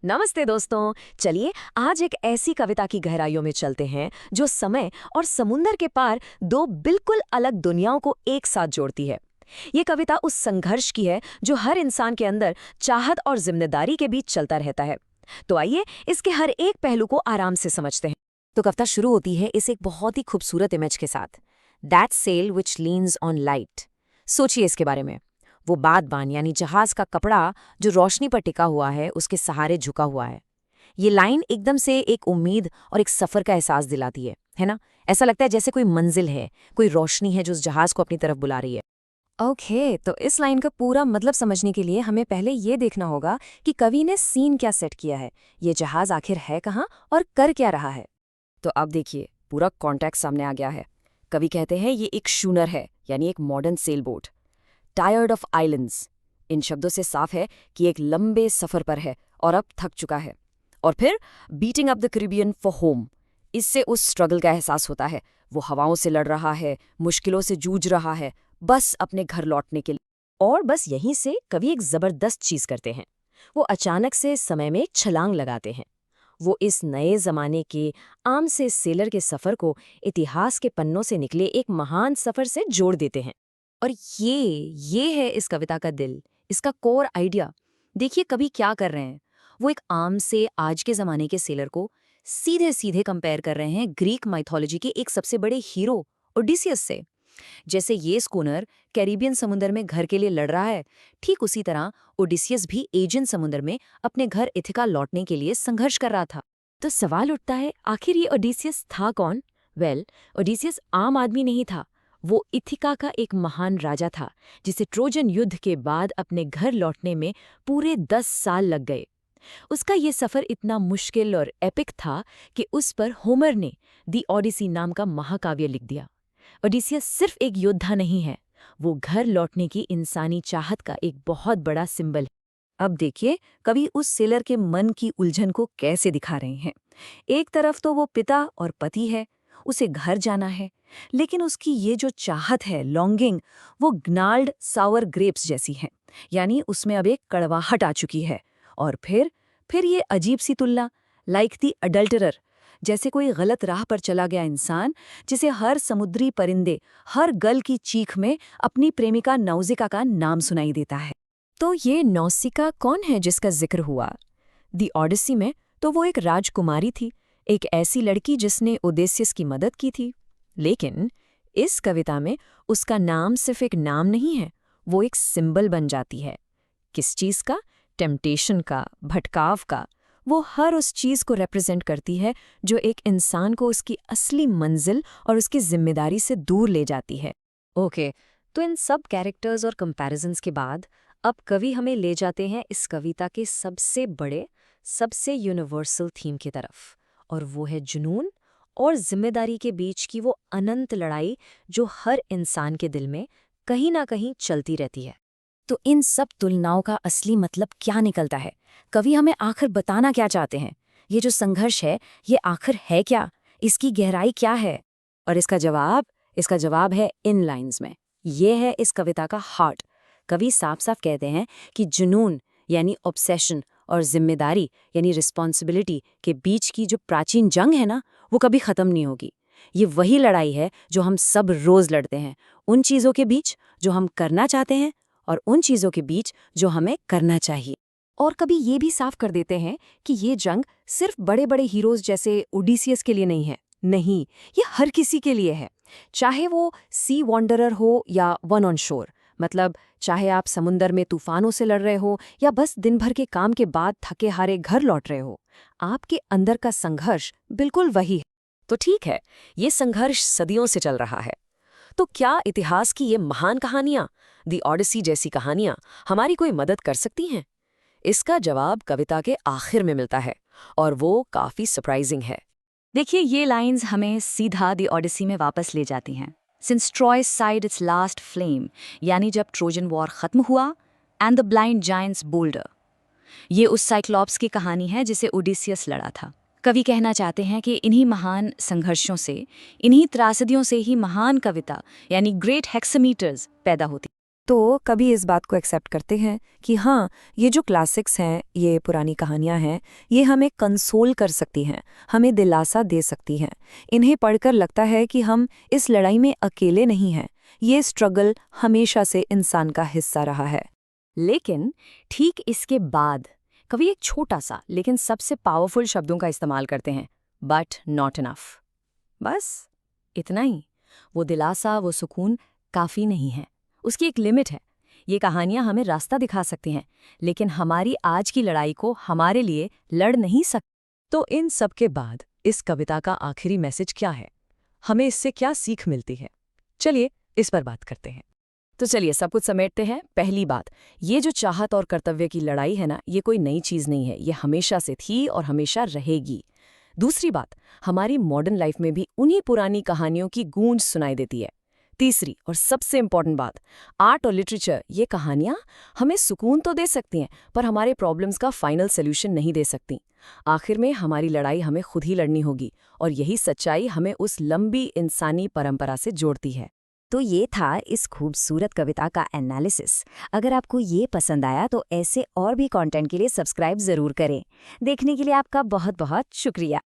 नमस्ते दोस्तों। चलिए आज एक ऐसी कविता की गहराइयों में चलते हैं जो समय और समुंदर के पार दो बिल्कुल अलग दुनियाओं को एक साथ जोड़ती है। ये कविता उस संघर्ष की है जो हर इंसान के अंदर चाहत और जिम्मेदारी के बीच चलता रहता है। तो आइए इसके हर एक पहलू को आराम से समझते हैं। तो कविता शुरू होती है इस एक बहुत ही खूबसूरत इमेज के साथ, that sail which leans on light. सोचिए इसके बारे में। वो बादबान यानी जहाज का कपड़ा जो रोशनी पर टिका हुआ है, उसके सहारे झुका हुआ है। ये लाइन एकदम से एक उम्मीद और एक सफर का एहसास दिलाती है ना? ऐसा लगता है जैसे कोई मंजिल है, कोई रोशनी है जो उस जहाज को अपनी तरफ बुला रही है। ओके, तो इस लाइन का पूरा मतलब समझने के लिए हमें पहले ये देखना होगा कि कवि ने सीन क्या सेट किया है। ये जहाज आखिर है कहाँ और कर क्या रहा है। तो अब देखिए पूरा कॉन्टेक्स्ट सामने आ गया है। कवि कहते हैं ये एक शूनर है, यानी एक modern sail boat. Tired of islands, इन शब्दों से साफ है कि एक लंबे सफर पर है और अब थक चुका है। और फिर beating up the Caribbean for home, इससे उस स्ट्रगल का एहसास होता है। वो हवाओं से लड़ रहा है, मुश्किलों से जूझ रहा है, बस अपने घर लौटने के लिए। और बस यहीं से कवि एक जबरदस्त चीज करते हैं। वो अचानक से समय में छलांग लगाते हैं। वो इस नए जमाने के आम से सेलर के सफर को इतिहास के पन्नों से निकले एक महान सफर से जोड़ देते हैं। और ये है इस कविता का दिल, इसका कोर आइडिया। देखिए कवि क्या कर रहे हैं। वो एक आम से आज के ज़माने के सेलर को सीधे सीधे कंपेयर कर रहे हैं ग्रीक माइथोलॉजी के एक सबसे बड़े हीरो ओडिसियस से। जैसे ये स्कूनर कैरिबियन समुद्र में घर के लिए लड़ रहा है, ठीक उसी तरह ओडिसियस भी एजियन समुद्र में अपने घर इथिका लौटने के लिए संघर्ष कर रहा था। तो सवाल उठता है, आखिर ये ओडिसियस था कौन? ओडिसियस आम आदमी नहीं था। वो इथिका का एक महान राजा था जिसे ट्रोजन युद्ध के बाद अपने घर लौटने में पूरे 10 साल लग गए। उसका ये सफर इतना मुश्किल और एपिक था कि उस पर होमर ने दी ओडिसी नाम का महाकाव्य लिख दिया। ओडिसियस सिर्फ एक योद्धा नहीं है, वो घर लौटने की इंसानी चाहत का एक बहुत बड़ा सिंबल है। अब देखिए कवि उस सेलर के मन की उलझन को कैसे दिखा रहे हैं। एक तरफ तो वो पिता और पति है, उसे घर जाना है, लेकिन उसकी ये जो चाहत है, लॉन्गिंग, वो ग्नाल्ड सावर ग्रेप्स जैसी है, यानी उसमें अब एक कड़वाहट आ चुकी है। और फिर ये अजीब सी तुलना, लाइक दी अडल्टरर, जैसे कोई गलत राह पर चला गया इंसान जिसे हर समुद्री परिंदे, हर गल की चीख में अपनी प्रेमिका नौसिका का नाम सुनाई देता है। तो ये नौसिका कौन है जिसका जिक्र हुआ? दी ओडिसी में तो वो एक राजकुमारी थी, एक ऐसी लड़की जिसने ओडेसियस की मदद की थी। लेकिन इस कविता में उसका नाम सिर्फ एक नाम नहीं है, वो एक सिंबल बन जाती है। किस चीज़ का? टेम्पटेशन का, भटकाव का। वो हर उस चीज़ को रिप्रेजेंट करती है जो एक इंसान को उसकी असली मंजिल और उसकी जिम्मेदारी से दूर ले जाती है। ओके, तो इन सब कैरेक्टर्स और कंपैरिजन्स के बाद अब कवि हमें ले जाते हैं इस कविता के सबसे बड़े, सबसे यूनिवर्सल थीम की तरफ, और वो है जुनून और जिम्मेदारी के बीच की वो अनंत लड़ाई जो हर इंसान के दिल में कहीं ना कहीं चलती रहती है। तो इन सब तुलनाओं का असली मतलब क्या निकलता है? कवि हमें आखिर बताना क्या चाहते हैं? ये जो संघर्ष है, ये आखिर है क्या? इसकी गहराई क्या है? और इसका जवाब है इन लाइंस में। ये है इस कविता का हार्ट। कवि साफ साफ कहते हैं कि जुनून यानी ऑब्सेशन और जिम्मेदारी यानी रिस्पॉन्सिबिलिटी के बीच की जो प्राचीन जंग है ना, वो कभी खत्म नहीं होगी। ये वही लड़ाई है जो हम सब रोज लड़ते हैं, उन चीज़ों के बीच जो हम करना चाहते हैं और उन चीज़ों के बीच जो हमें करना चाहिए। और कभी ये भी साफ कर देते हैं कि ये जंग सिर्फ बड़े बड़े हीरोज जैसे ओडिसियस के लिए नहीं है। नहीं, ये हर किसी के लिए है, चाहे वो सी वॉन्डरर हो या वन ऑन शोर। मतलब चाहे आप समुंदर में तूफानों से लड़ रहे हो या बस दिन भर के काम के बाद थके हारे घर लौट रहे हो, आपके अंदर का संघर्ष बिल्कुल वही है। तो ठीक है, ये संघर्ष सदियों से चल रहा है। तो क्या इतिहास की ये महान कहानियां, दी ओडिसी जैसी कहानियां, हमारी कोई मदद कर सकती हैं? इसका जवाब कविता के आखिर में मिलता है, और वो काफी सरप्राइजिंग है। देखिए ये लाइंस हमें सीधा दी ओडिसी में वापस ले जाती हैं। Since Troy side it's last flame, यानी जब ट्रोजन वॉर खत्म हुआ, and the blind giants boulder. ये उस साइक्लॉप्स की कहानी है जिसे ओडिसियस लड़ा था। कवि कहना चाहते हैं कि इन्हीं महान संघर्षों से, इन्हीं त्रासदियों से ही महान कविता यानी ग्रेट हेक्सामीटर्स पैदा होती। तो कभी इस बात को एक्सेप्ट करते हैं कि हाँ, ये जो क्लासिक्स हैं, ये पुरानी कहानियाँ हैं, ये हमें कंसोल कर सकती हैं, हमें दिलासा दे सकती हैं। इन्हें पढ़कर लगता है कि हम इस लड़ाई में अकेले नहीं हैं। ये स्ट्रगल हमेशा से इंसान का हिस्सा रहा है। लेकिन ठीक इसके बाद कवि एक छोटा सा लेकिन सबसे पावरफुल शब्दों का इस्तेमाल करते हैं, बट नॉट इनफ। बस इतना ही। वो दिलासा, वो सुकून काफ़ी नहीं है। उसकी एक लिमिट है। ये कहानियां हमें रास्ता दिखा सकती हैं, लेकिन हमारी आज की लड़ाई को हमारे लिए लड़ नहीं सकती। तो इन सब के बाद इस कविता का आखिरी मैसेज क्या है? हमें इससे क्या सीख मिलती है? चलिए इस पर बात करते हैं। तो चलिए सब कुछ समेटते हैं। पहली बात, ये जो चाहत और कर्तव्य की लड़ाई है ना, ये कोई नई चीज़ नहीं है। ये हमेशा से थी और हमेशा रहेगी। दूसरी बात, हमारी मॉडर्न लाइफ में भी उन्हीं पुरानी कहानियों की गूंज सुनाई देती है। तीसरी और सबसे इम्पॉर्टेंट बात, आर्ट और लिटरेचर, ये कहानियाँ हमें सुकून तो दे सकती हैं, पर हमारे प्रॉब्लम्स का फाइनल सोल्यूशन नहीं दे सकती। आखिर में हमारी लड़ाई हमें खुद ही लड़नी होगी, और यही सच्चाई हमें उस लंबी इंसानी परंपरा से जोड़ती है। तो ये था इस खूबसूरत कविता का एनालिसिस। अगर आपको ये पसंद आया तो ऐसे और भी कंटेंट के लिए सब्सक्राइब ज़रूर करें। देखने के लिए आपका बहुत बहुत शुक्रिया।